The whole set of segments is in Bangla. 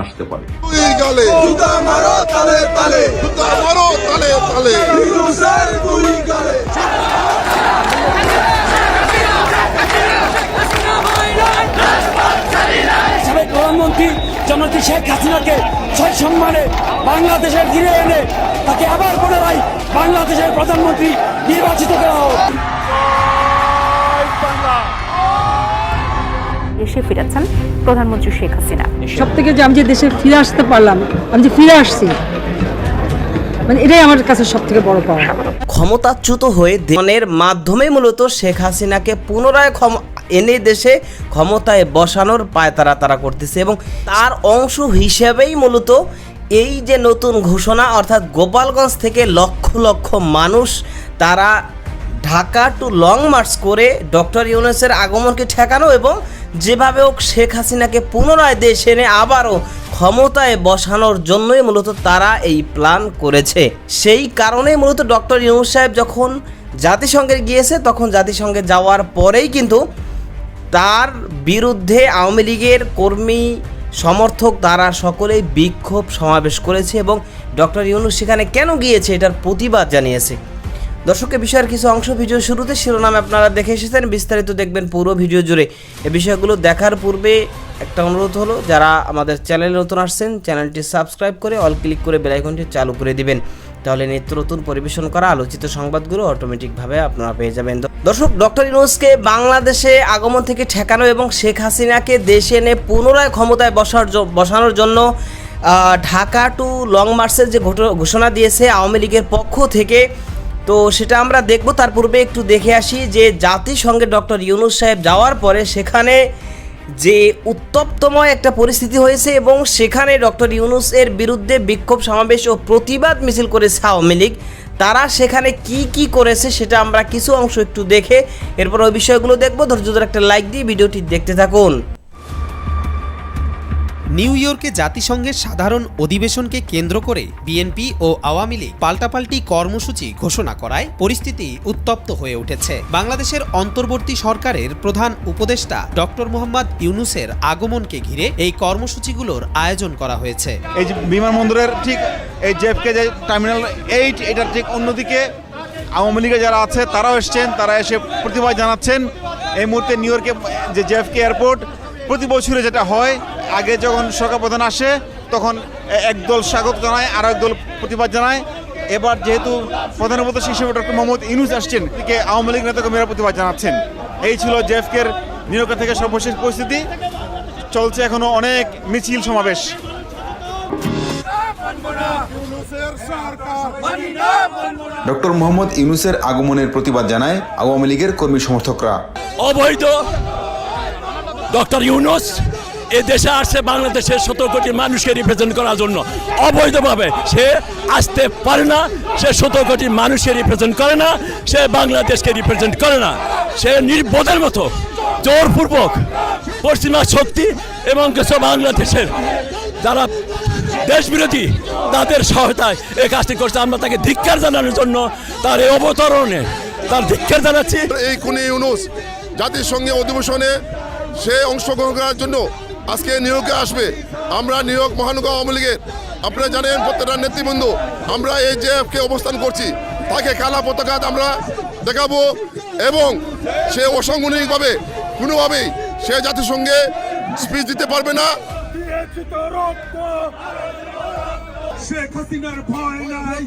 আসতে পারে। সাবেক প্রধানমন্ত্রী জননেত্রী শেখ হাসিনাকে সসম্মানে বাংলাদেশে ফিরে এনে তাকে আবার পুনরায় বাংলাদেশের প্রধানমন্ত্রী নির্বাচিত করা হোক। দেশে ফিরেছেন প্রধানমন্ত্রী শেখ হাসিনা। সব থেকে যে আমি যে দেশে ফিরে আসতে পারলাম, আমি যে ফিরে আসছি, মানে এটাই আমার কাছে সব থেকে বড় পাওয়া। ক্ষমতাচ্যুত হয়ে দেনের মাধ্যমে মূলত শেখ হাসিনাকে পুনরায় এনে দেশে ক্ষমতায় বসানোর পায়তারা তারা করতেছে এবং তার অংশ হিসেবেই মূলত এই যে নতুন ঘোষণা, অর্থাৎ গোপালগঞ্জ থেকে লক্ষ লক্ষ মানুষ তারা ঢাকা টু লং মার্চ করে ডক্টর ইউনূসের আগমনকে ঠেকানো এবং যেভাবে হোক শেখ হাসিনাকে পুনরায় দেশে এনে আবারও ক্ষমতায় বসানোর জন্যই মূলত তারা এই প্ল্যান করেছে। সেই কারণে মূলত ডক্টর ইউনূস সাহেব যখন জাতিসংঘে গিয়েছে, তখন জাতিসংঘে যাওয়ার পরেই কিন্তু তার বিরুদ্ধে আওয়ামী লীগের কর্মী সমর্থক তারা সকলেই বিক্ষোভ সমাবেশ করেছে এবং ডক্টর ইউনূস সেখানে কেন গিয়েছে এটার প্রতিবাদ জানিয়েছে। দর্শকের বিষয়ের কিছু অংশ ভিডিও শুরুতে শিরোনাম আপনারা দেখে এসেছেন, বিস্তারিত দেখবেন পুরো ভিডিও জুড়ে। এই বিষয়গুলো দেখার পূর্বে একটা অনুরোধ হলো, যারা আমাদের চ্যানেলে নতুন আসছেন চ্যানেলটি সাবস্ক্রাইব করে অল ক্লিক করে বেল আইকনটি চালু করে দিবেন, তাহলে নিত্য নতুন পরিবেশন করা আলোচিত সংবাদগুলো অটোমেটিকভাবে আপনারা পেয়ে যাবেন। দর্শক, ডক্টর ইউনূসকে বাংলাদেশে আগমন থেকে ঠেকানো এবং শেখ হাসিনাকে দেশে এনে পুনরায় ক্ষমতায় বসানোর জন্য ঢাকা টু লং মার্চের যে ঘোষণা দিয়েছে আওয়ামী লীগের পক্ষ থেকে, তো সেটা আমরা দেখব। তার পূর্বে একটু দেখে আসি যে জাতিসংঘে ডক্টর ইউনূস সাহেব যাওয়ার পরে সেখানে যে উত্তপ্তময় একটা পরিস্থিতি হয়েছে এবং সেখানে ডক্টর ইউনূসের বিরুদ্ধে বিক্ষোভ সমাবেশ ও প্রতিবাদ মিছিল করেছে আওয়ামী লীগ। তারা সেখানে কি করেছে সেটা আমরা কিছু অংশ একটু দেখে এরপর ওই বিষয়গুলো দেখব। ধৈর্য ধরে একটা লাইক দিয়ে ভিডিওটি দেখতে থাকুন। নিউ ইয়র্কে জাতিসংঘের সাধারণ অধিবেশনকে কেন্দ্র করে বিএনপি ও আওয়ামী লীগ পাল্টাপাল্টি কর্মসূচি ঘোষণা করায় পরিস্থিতি উত্তপ্ত হয়ে উঠেছে। বাংলাদেশের অন্তর্বর্তী সরকারের প্রধান উপদেষ্টা ডক্টর মোহাম্মদ ইউনূসের আগমনকে ঘিরে এই কর্মসূচিগুলোর আয়োজন করা হয়েছে। এই যে বিমানবন্দরের ঠিক এই জেএফকে যে টার্মিনাল 8, এটার ঠিক অন্যদিকে আওয়ামী লীগের যারা আছে তারাও এসছেন, তারা এসে প্রতিবাদ জানাচ্ছেন। এই মুহূর্তে নিউ ইয়র্কে যে জেএফকে এয়ারপোর্ট প্রতি বছরে যেটা হয়, আগে যখন সরকার প্রধান আসে তখন একদল স্বাগত জানায় আর একদল প্রতিবাদ জানায়। এবার যেহেতু প্রধান উপদেষ্টা হিসেবে ডক্টর মোহাম্মদ ইউনূস আসছেন, এদিকে আওয়ামী লীগ নেতাকর্মীরা প্রতিবাদ জানাচ্ছেন। এই ছিল জেএফকের নিউ ইয়র্ক থেকে সর্বশেষ পরিস্থিতি। চলছে এখনো অনেক মিছিল সমাবেশ। ডক্টর মোহাম্মদ ইউনূসের আগমনের প্রতিবাদ জানায় আওয়ামী লীগের কর্মী সমর্থকরা। অবৈধ ডক্টর ইউনূস এ দেশে আসছে বাংলাদেশের 17 কোটি মানুষকে রিপ্রেজেন্ট করার জন্য। অবৈধভাবে সে আসতে পারে না, সে 17 কোটি মানুষকে রিপ্রেজেন্ট করে না, সে বাংলাদেশকে রিপ্রেজেন্ট করে না। সে নির্বোধের মতো জোরপূর্বক পশ্চিমা শক্তি এবং কিছু বাংলাদেশের যারা দেশ বিরোধী তাদের সহায়তায় এই কাজটি করছে। আমরা তাকে ধিক্কার জানানোর জন্য তার এই অবতরণে তার ধিক্কার জানাচ্ছি। এই খুনি ইউনূস জাতিসংঘে অধিবেশনে সে অংশগ্রহণ করার জন্য আজকে নিউ ইয়র্কে আসবে। আমরা নিউ ইয়র্ক মহানগর আওয়ামী লীগের, আপনারা জানেন প্রত্যেকটা নেতৃবৃন্দ আমরা এই জেএফকে অবস্থান করছি, তাকে কালা পতাকা আমরা দেখাবো এবং সে অসাংগঠনিকভাবে কোনোভাবেই সে জাতিসংঘে স্পিচ দিতে পারবে না। শেখ হাসিনার ভয় নাই,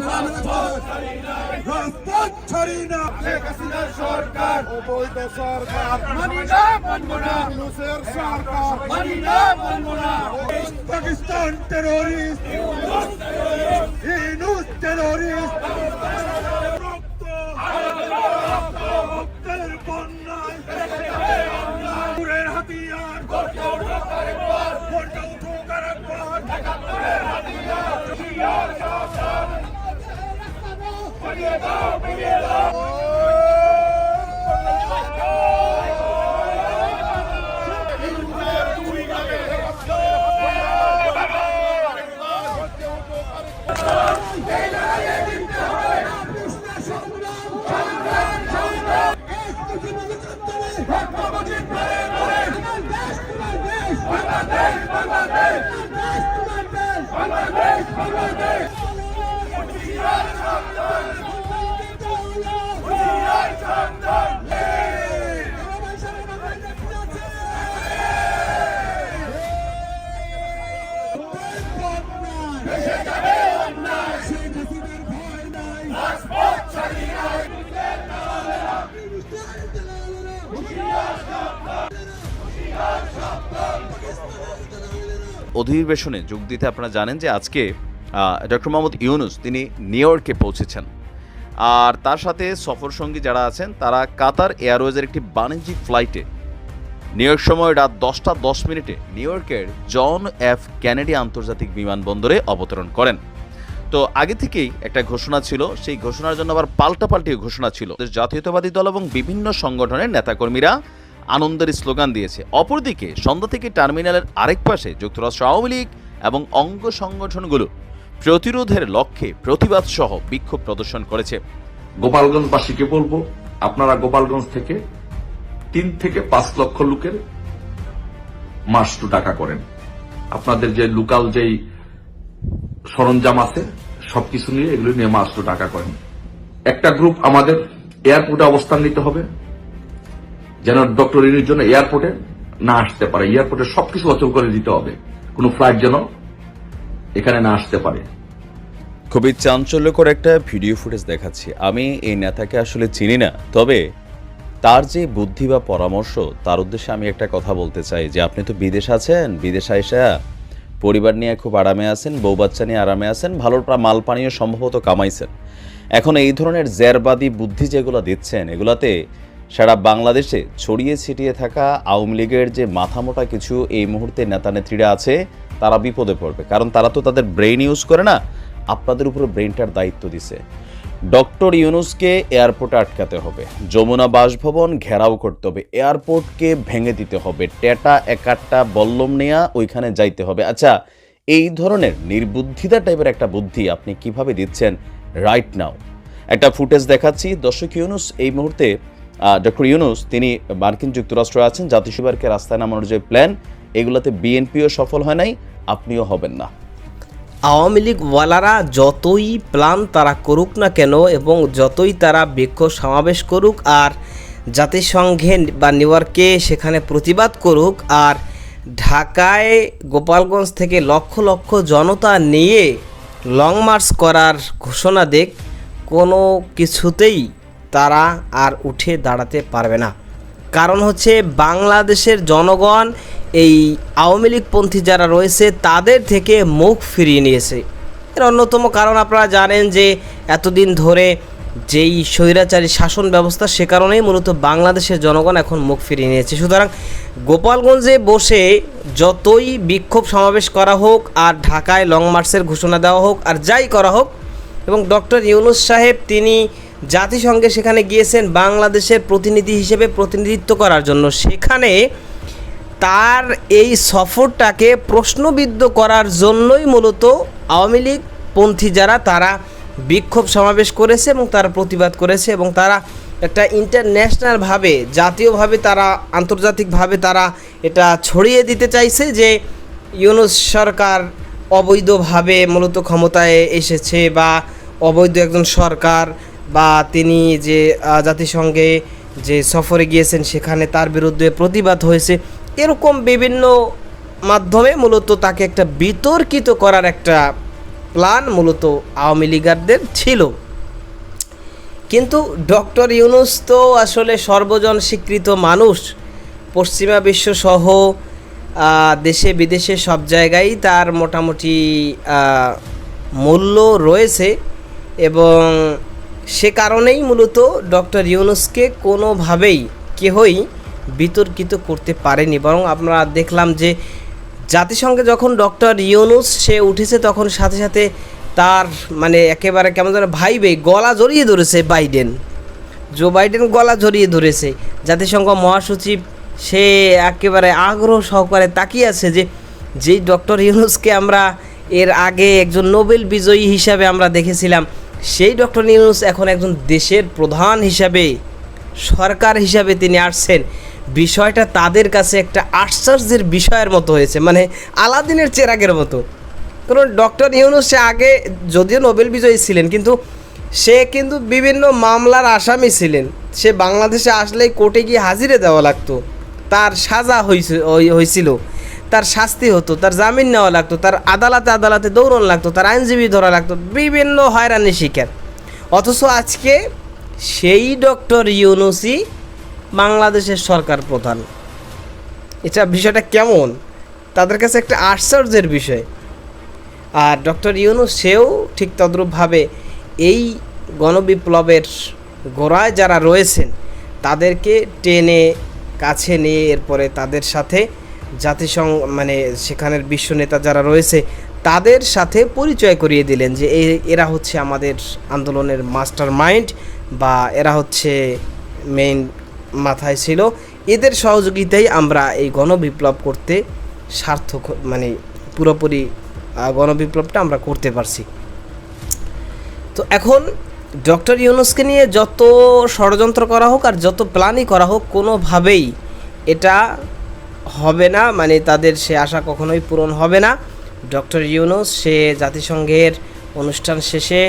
রাজপথ ছাড়ি না। শেখ হাসিনার সরকার অবৈধ সরকার, মানি না মানব না। ইউনূসের সরকার, মানি না মানব না। Pakistan terrorist, Yunus terrorist. রক্তের বন্যায় পুরের হাতিয়ার গর্জে উঠুক আরেকবার, গর্জে উঠুক আরেকবার। বাংলাদেশ অধিবেশনে যোগ দিতে আপনারা জানেন যে আজকে ডক্টর মোহাম্মদ ইউনুস তিনি নিউ ইয়র্কে পৌঁছেছেন, আর তার সাথে সফর সঙ্গী যারা আছেন তারা কাতার এয়ারওয়েজের একটি বাণিজ্যিক ফ্লাইটে নিউ ইয়র্ক সময় রাত 10:10 নিউ ইয়র্কের জন এফ কেনেডি আন্তর্জাতিক বিমানবন্দরে অবতরণ করেন। তো আগে থেকেই একটা ঘোষণা ছিল, সেই ঘোষণার জন্য আবার পাল্টাপাল্টি ঘোষণা ছিল। জাতীয়তাবাদী দল এবং বিভিন্ন সংগঠনের নেতাকর্মীরা আনন্দের স্লোগান দিয়েছে। অপরদিকে সন্ধ্যা থেকে টার্মিনালের আরেক পাশে যুক্তরাষ্ট্র আওয়ামী লীগ এবং অঙ্গ সংগঠনগুলো প্রতিরোধের লক্ষ্যে প্রতিবাদ সহ বিক্ষোভ প্রদর্শন করেছে। গোপালগঞ্জবাসীকে বলবো, আপনারা গোপালগঞ্জ থেকে 3 থেকে 5 লক্ষ লোকের মাস টু টাকা করেন। আপনাদের যে লোকাল যেই সরঞ্জাম আছে সবকিছু নিয়ে এগুলো নিয়ে মাস টু টাকা করেন। একটা গ্রুপ আমাদের এয়ারপোর্টে অবস্থান নিতে হবে, যেন ডক্টর ইউনুসের জন্য এয়ারপোর্টে না আসতে পারে। এয়ারপোর্টে সবকিছু অচল করে দিতে হবে, কোনো ফ্লাইট যেন এখানে না আসতে পারে। খুবই চাঞ্চল্যকর একটা ভিডিও ফুটেজ দেখাচ্ছি। আমি এই নেতাকে আসলে চিনি না, তবে তার যে বুদ্ধি বা পরামর্শ, তার উদ্দেশ্যে আমি একটা কথা বলতে চাই যে আপনি তো বিদেশ আছেন, বিদেশে আইসা পরিবার নিয়ে খুব আরামে আছেন, বউ বাচ্চা নিয়ে আরামে আছেন, ভালো মাল পানীয় সম্ভবত কামাইছেন। এখন এই ধরনের জেরবাদী বুদ্ধি যেগুলো দিচ্ছেন, এগুলাতে সারা বাংলাদেশে ছড়িয়ে ছিটিয়ে থাকা আওয়ামী লীগের যে মাথামোটা কিছু এই মুহূর্তে নেতা নেত্রীরা আছে, তারা বিপদে পড়বে। কারণ তারা তো তাদের ব্রেইন ইউজ করে না, আপনাদের উপরে ব্রেইনটার দায়িত্ব দিছে। ডক্টর ইউনুসকে এয়ারপোর্টে আটকাতে হবে, যমুনা বাসভবন ঘেরাও করতে হবে, এয়ারপোর্টকে ভেঙে দিতে হবে, টেটা একাট্টা বল্লম নেয়া ওইখানে যাইতে হবে। আচ্ছা, এই ধরনের নির্বুদ্ধিতা টাইপের একটা বুদ্ধি আপনি কিভাবে দিচ্ছেন রাইট নাও? একটা ফুটেজ দেখাচ্ছি দর্শক। ইউনুস এই মুহূর্তে ডক্টর ইউনুস তিনি মার্কিন যুক্তরাষ্ট্রে আছেন। জাতিসংঘকে রাস্তায় নামানোর যে প্ল্যান, এগুলোতে বিএনপিও সফল হয় নাই, আপনিও হবেন না। আওয়ামী লীগওয়ালারা যতই প্ল্যান তারা করুক না কেন এবং যতই তারা বিক্ষোভ সমাবেশ করুক আর জাতিসংঘে বা নিউ ইয়র্কে সেখানে প্রতিবাদ করুক আর ঢাকায় গোপালগঞ্জ থেকে লক্ষ লক্ষ জনতা নিয়ে লং মার্চ করার ঘোষণা দেখ, কোনো কিছুতেই তারা আর উঠে দাঁড়াতে পারবে না। কারণ হচ্ছে বাংলাদেশের জনগণ এই আওয়ামী লীগপন্থী যারা রয়েছে তাদের থেকে মুখ ফিরিয়ে নিয়েছে। এর অন্যতম কারণ আপনারা জানেন যে এতদিন ধরে যেই স্বৈরাচারী শাসন ব্যবস্থা, সে কারণেই মূলত বাংলাদেশের জনগণ এখন মুখ ফিরিয়ে নিয়েছে। সুতরাং গোপালগঞ্জে বসে যতই বিক্ষোভ সমাবেশ করা হোক আর ঢাকায় লং মার্চের ঘোষণা দেওয়া হোক আর যাই করা হোক, এবং ডক্টর ইউনুস সাহেব তিনি জাতিসংঘে সেখানে গিয়েছেন বাংলাদেশের প্রতিনিধি হিসেবে প্রতিনিধিত্ব করার জন্য, সেখানে তার এই সফরটাকে প্রশ্নবিদ্ধ করার জন্যই মূলত আওয়ামী লীগ পন্থী যারা তারা বিক্ষোভ সমাবেশ করেছে এবং তারা প্রতিবাদ করেছে এবং তারা একটা ইন্টারন্যাশনালভাবে, জাতীয়ভাবে, তারা আন্তর্জাতিকভাবে তারা এটা ছড়িয়ে দিতে চাইছে যে ইউনুস সরকার অবৈধভাবে মূলত ক্ষমতায় এসেছে বা অবৈধ একজন সরকার, বা তিনি যে জাতিসংঘে যে সফরে গিয়েছেন সেখানে তার বিরুদ্ধে প্রতিবাদ হয়েছে। এরকম বিভিন্ন মাধ্যমে মূলত তাকে একটা বিতর্কিত করার একটা প্ল্যান মূলত আওয়ামী লীগারদের ছিল। কিন্তু ডক্টর ইউনুস তো আসলে সর্বজন স্বীকৃত মানুষ, পশ্চিমা বিশ্বসহ দেশে বিদেশে সব জায়গায় তার মোটামুটি মূল্য রয়েছে এবং সে কারণেই মূলত ডক্টর ইউনুসকে কোনোভাবেই কেহই বিতর্কিত করতে পারেনি। বরং আমরা দেখলাম যে জাতিসংঘে যখন ডক্টর ইউনুস সে উঠেছে তখন সাথে সাথে তার মানে একেবারে কেমন যেন ভাইবে গলা জড়িয়ে ধরেছে জো বাইডেন গলা জড়িয়ে ধরেছে। জাতিসংঘ মহাসচিব সে একেবারে আগ্রহ সহকারে তাকিয়ে আছে যে যেই ডক্টর ইউনুসকে আমরা এর আগে একজন নোবেল বিজয়ী হিসাবে আমরা দেখেছিলাম, সেই ডক্টর ইউনুস এখন একজন দেশের প্রধান হিসাবে, সরকার হিসাবে তিনি আসছেন। বিষয়টা তাদের কাছে একটা আশ্চর্যের বিষয়ের মতো হয়েছে, মানে আলাদিনের চেরাগের মতো। কারণ ডক্টর ইউনূস সে আগে যদিও নোবেল বিজয়ী ছিলেন, কিন্তু সে কিন্তু বিভিন্ন মামলার আসামি ছিলেন। সে বাংলাদেশে আসলেই কোর্টে গিয়ে হাজিরে দেওয়া লাগতো, তার সাজা হয়েছিল, তার শাস্তি হতো, তার জামিন নেওয়া লাগতো, তার আদালতে দৌড়ানো লাগতো, তার আইনজীবী ধরা লাগতো, বিভিন্ন হয়রানির শিকার। অথচ আজকে সেই ডক্টর ইউনূসই বাংলাদেশের সরকার প্রধান। এটা বিষয়টা কেমন, তাদের কাছে একটা আশ্চর্যের বিষয়। আর ডক্টর ইউনূস সেও ঠিক তদ্রূপভাবে এই গণবিপ্লবের গোড়ায় যারা রয়েছেন তাদেরকে টেনে কাছে নিয়ে এরপরে তাদের সাথে জাতিসংঘ মানে সেখানের বিশ্ব নেতা যারা রয়েছে তাদের সাথে পরিচয় করিয়ে দিলেন যে এরা হচ্ছে আমাদের আন্দোলনের মাস্টার মাইন্ড, বা এরা হচ্ছে মেইন মাথায় ছিল, এদের সহযোগিতায় আমরা এই গণবিপ্লব করতে সার্থক মানে পুরোপুরি গণবিপ্লবটা আমরা করতে পারছি। তো এখন ডক্টর ইউনূসকে নিয়ে যত ষড়যন্ত্র করা হোক আর যত প্ল্যানই করা হোক, কোনোভাবেই এটা হবে না, মানে তাদের সে আশা কখনোই পূরণ হবে না। ডক্টর ইউনূস সে জাতিসংঘের অনুষ্ঠান শেষে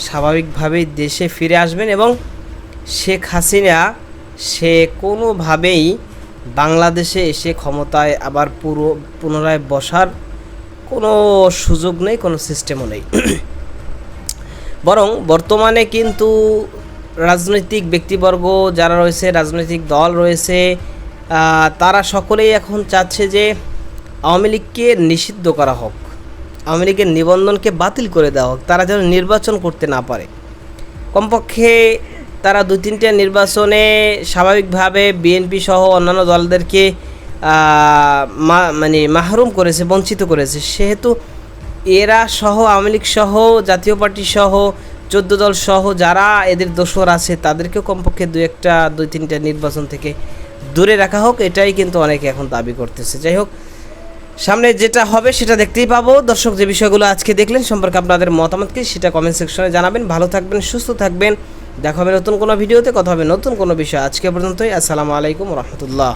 স্বাভাবিকভাবেই দেশে ফিরে আসবেন এবং শেখ হাসিনা সে কোনোভাবেই বাংলাদেশে এসে ক্ষমতায় আবার পুনরায় বসার কোনো সুযোগ নেই, কোনো সিস্টেমও নেই। বরং বর্তমানে কিন্তু রাজনৈতিক ব্যক্তিবর্গ যারা রয়েছে, রাজনৈতিক দল রয়েছে, তারা সকলেই এখন চাচ্ছে যে আওয়ামী লীগকে নিষিদ্ধ করা হোক, আওয়ামী লীগের নিবন্ধনকে বাতিল করে দেওয়া হোক, তারা যেন নির্বাচন করতে না পারে। কমপক্ষে তারা 2-3টা নির্বাচনে স্বাভাবিকভাবে বিএনপি সহ অন্যান্য দলদেরকে মানে মাহরুম করেছে, বঞ্চিত করেছে। সেহেতু এরা সহ আওয়ামী লীগ সহ জাতীয় পার্টি সহ 14 দল সহ যারা এদের দোসর আছে তাদেরকেও কমপক্ষে 2-3টা নির্বাচন থেকে দূরে রাখা হোক, এটাই কিন্তু অনেকে এখন দাবি করতেছে। যাই হোক, সামনে যেটা হবে সেটা দেখতেই পাবো। দর্শক, যে বিষয়গুলো আজকে দেখলেন সম্পর্কে আপনাদের মতামত কি সেটা কমেন্ট সেকশনে জানাবেন। ভালো থাকবেন, সুস্থ থাকবেন, দেখা হবে নতুন কোনো ভিডিওতে, কথা হবে নতুন কোনো বিষয়। আজকে পর্যন্তই, আসসালামু আলাইকুম রহমতুল্লাহ।